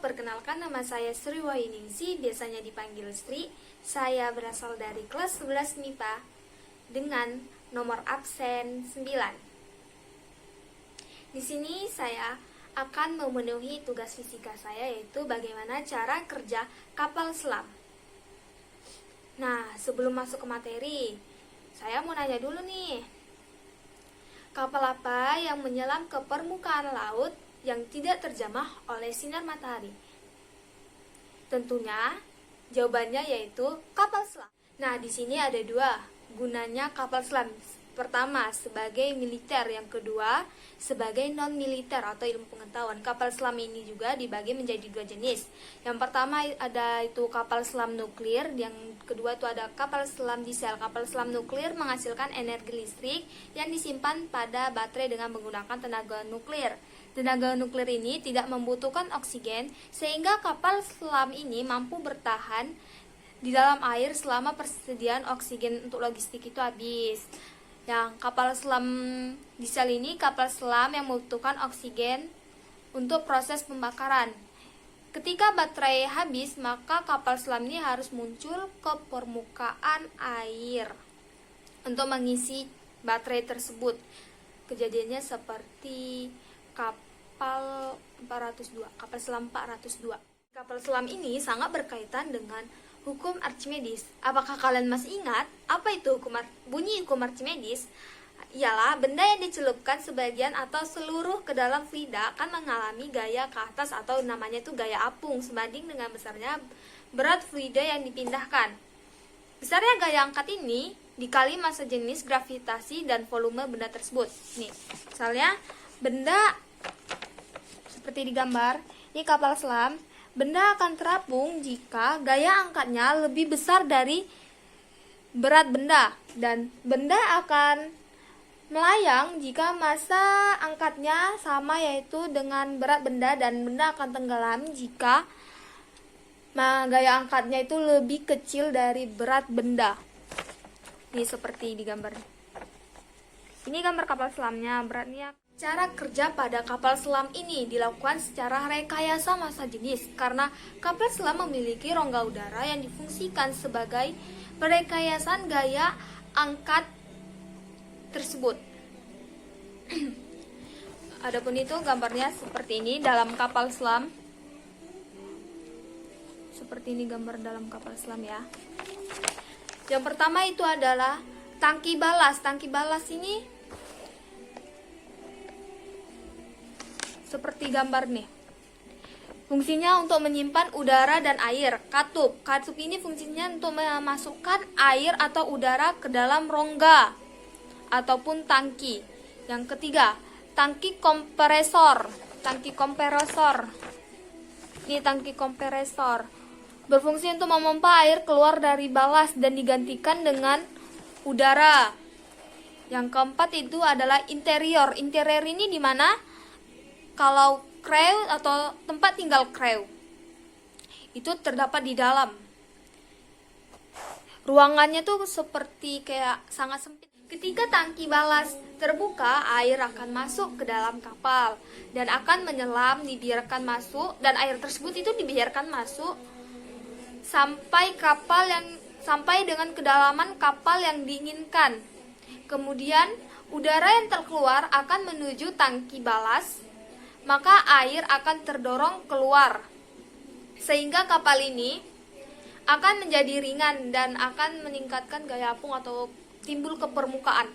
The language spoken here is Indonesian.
perkenalkan nama saya Sri Wahyuningsi, biasanya dipanggil Sri. Saya berasal dari kelas 11 MIPA dengan nomor absen 9. Di sini saya akan memenuhi tugas fisika saya, yaitu bagaimana cara kerja kapal selam. Nah, sebelum masuk ke materi, saya mau nanya dulu nih. Kapal apa yang menyelam ke permukaan laut yang tidak terjamah oleh sinar matahari? Tentunya jawabannya yaitu kapal selam. Nah, di sini ada dua gunanya kapal selam. Pertama, sebagai militer, yang kedua sebagai non-militer atau ilmu pengetahuan. Kapal selam ini juga dibagi menjadi dua jenis. Yang pertama ada itu kapal selam nuklir, yang kedua itu ada kapal selam diesel. Kapal selam nuklir menghasilkan energi listrik yang disimpan pada baterai dengan menggunakan tenaga nuklir. Tenaga nuklir ini tidak membutuhkan oksigen, sehingga kapal selam ini mampu bertahan di dalam air selama persediaan oksigen untuk logistik itu habis. Yang kapal selam diesel ini kapal selam yang membutuhkan oksigen untuk proses pembakaran. Ketika baterai habis, maka kapal selam ini harus muncul ke permukaan air untuk mengisi baterai tersebut. Kejadiannya seperti kapal 402, kapal selam 402. Kapal selam ini sangat berkaitan dengan hukum Archimedes. Apakah kalian masih ingat apa itu bunyi hukum Archimedes? Ialah benda yang dicelupkan sebagian atau seluruh ke dalam fluida akan mengalami gaya ke atas atau namanya itu gaya apung sebanding dengan besarnya berat fluida yang dipindahkan. Besarnya gaya angkat ini dikali massa jenis gravitasi dan volume benda tersebut. Nih, misalnya benda seperti di gambar, ini kapal selam. Benda akan terapung jika gaya angkatnya lebih besar dari berat benda, dan benda akan melayang jika massa angkatnya sama, yaitu dengan berat benda, dan benda akan tenggelam jika gaya angkatnya itu lebih kecil dari berat benda. Ini seperti di gambar. Ini gambar kapal selamnya, beratnya. Cara kerja pada kapal selam ini dilakukan secara rekayasa massa jenis karena kapal selam memiliki rongga udara yang difungsikan sebagai perekayasan gaya angkat tersebut. Adapun itu gambarnya seperti ini dalam kapal selam. Seperti ini gambar dalam kapal selam ya. Yang pertama itu adalah tangki balas. Tangki balas ini seperti gambar nih. Fungsinya untuk menyimpan udara dan air. Katup. Katup ini fungsinya untuk memasukkan air atau udara ke dalam rongga ataupun tangki. Yang ketiga, tangki kompresor. Tangki kompresor. Ini tangki kompresor. Berfungsi untuk memompa air keluar dari balas dan digantikan dengan udara. Yang keempat itu adalah interior. Interior ini di mana? Kalau kru atau tempat tinggal kru itu terdapat di dalam. Ruangannya tuh seperti kayak sangat sempit. Ketika tangki balas terbuka, air akan masuk ke dalam kapal dan akan menyelam, dibiarkan masuk, dan air tersebut itu dibiarkan masuk sampai dengan kedalaman kapal yang diinginkan. Kemudian udara yang terkeluar akan menuju tangki balas, maka air akan terdorong keluar, sehingga kapal ini akan menjadi ringan dan akan meningkatkan gaya apung atau timbul ke permukaan.